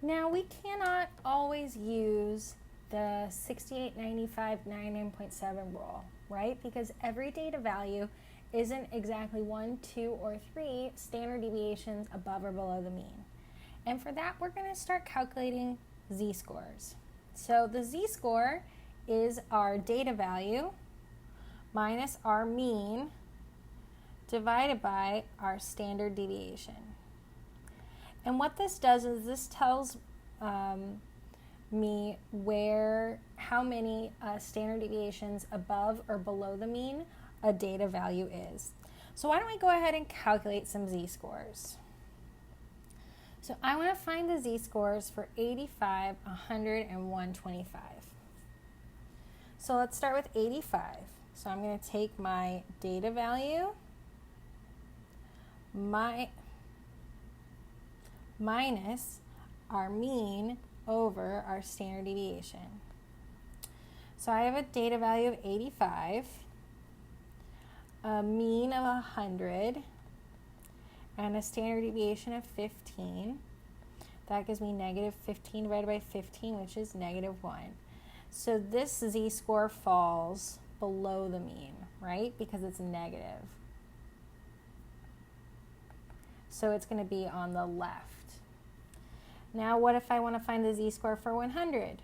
Now, we cannot always use the 6895 99.7 rule, right? Because every data value isn't exactly 1, 2, or 3 standard deviations above or below the mean. And for that, we're going to start calculating z-scores. So the z-score is our data value minus our mean divided by our standard deviation. And what this does is this tells me how many standard deviations above or below the mean a data value is. So why don't we go ahead and calculate some z-scores. So I want to find the z-scores for 85, 100, and 125. So let's start with 85. So I'm going to take my data value minus our mean over our standard deviation. So I have a data value of 85, a mean of 100, and a standard deviation of 15. That gives me negative 15 divided by 15, which is negative 1. So this z-score falls below the mean, right? Because it's negative. So it's going to be on the left. Now, what if I want to find the z-score for 100?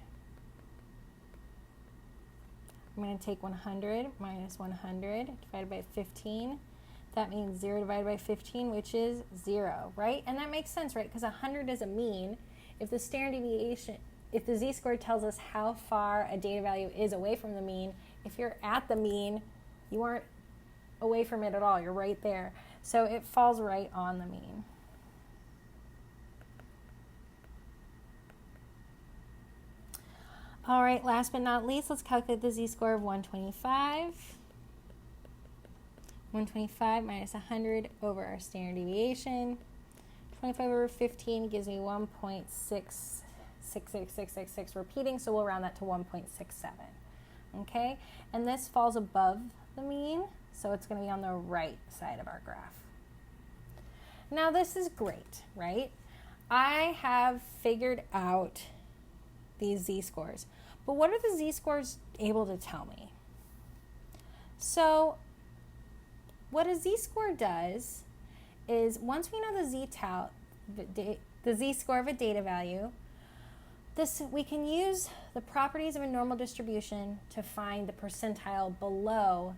I'm going to take 100 minus 100 divided by 15. That means 0 divided by 15, which is 0, right? And that makes sense, right? Because 100 is a mean. If the standard deviation, if the z-score tells us how far a data value is away from the mean, if you're at the mean, you aren't away from it at all. You're right there. So it falls right on the mean. All right, last but not least, let's calculate the z-score of 125. 125 minus 100 over our standard deviation. 25 over 15 gives me 1.666666 repeating, so we'll round that to 1.67. Okay, and this falls above the mean, so it's going to be on the right side of our graph. Now this is great, right? I have figured out these z-scores, but what are the z-scores able to tell me? So what a z-score does is once we know the z-score of a data value, we can use the properties of a normal distribution to find the percentile below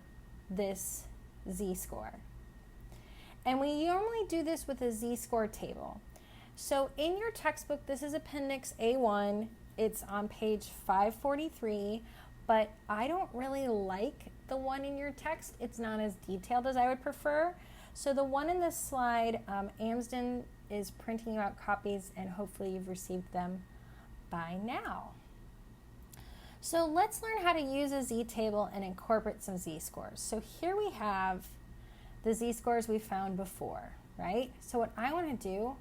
this z-score. And we normally do this with a z-score table. So in your textbook, this is Appendix A1. It's on page 543, but I don't really like the one in your text. It's not as detailed as I would prefer. So the one in this slide, Amsden is printing out copies, and hopefully you've received them by now. So let's learn how to use a z-table and incorporate some z-scores. So here we have the z-scores we found before, right? So what I want to do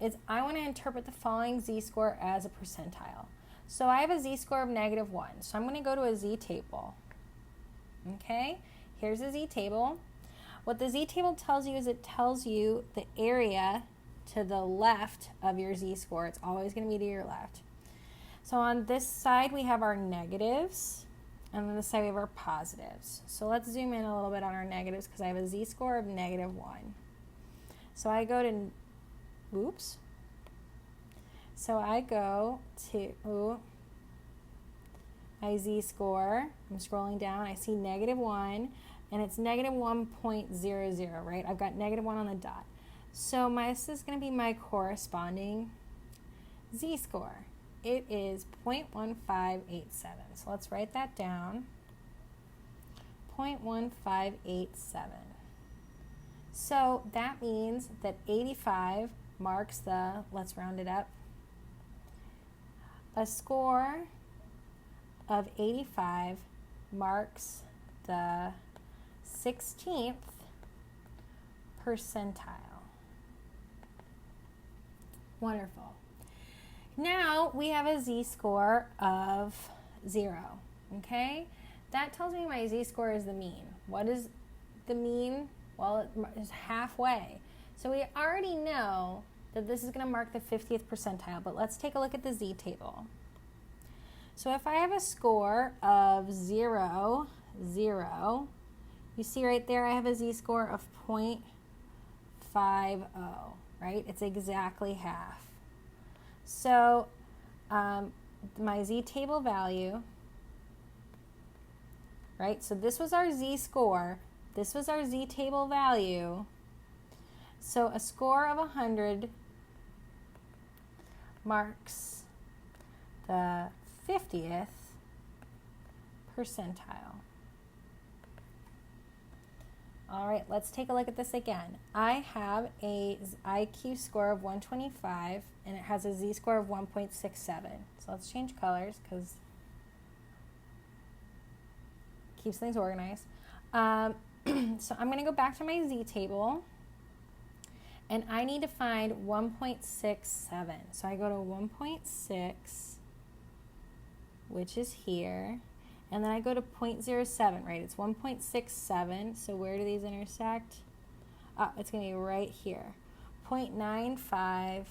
is I want to interpret the following z-score as a percentile. So I have a z-score of negative 1. So I'm going to go to a z-table. Okay, here's a z-table. What the z-table tells you is it tells you the area to the left of your z-score. It's always going to be to your left. So on this side we have our negatives, and on this side we have our positives. So let's zoom in a little bit on our negatives because I have a z-score of negative 1. So I go to, my z-score, I'm scrolling down, I see negative 1, and it's negative 1.00, right? I've got negative 1 on the dot. So this is going to be my corresponding z-score. It is 0.1587. So let's write that down. 0.1587. So that means that 85 marks the, let's round it up, a score of 85 marks the 16th percentile. Wonderful. Now we have a z-score of 0, okay? That tells me my z-score is the mean. What is the mean? Well, it is halfway. So we already know that this is going to mark the 50th percentile, but let's take a look at the z-table. So if I have a score of 0, 0, you see right there I have a z-score of 0.50, right? It's exactly half. So my z-table value, right? So this was our z-score. This was our z-table value. So a score of 100 marks the 50th percentile. All right, let's take a look at this again. I have a IQ score of 125 and it has a z-score of 1.67. So let's change colors because it keeps things organized. So I'm going to go back to my z-table and I need to find 1.67. So I go to 1.6, which is here. And then I go to 0.07, right? It's 1.67, so where do these intersect? Oh, it's going to be right here. 0.9527,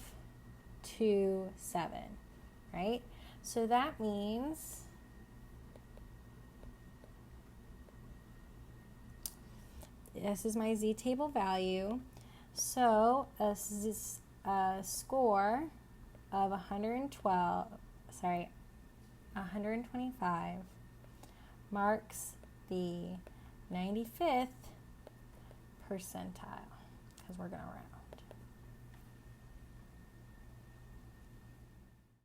right? So that means this is my z-table value. So a score of 125 marks the 95th percentile, because we're going to round.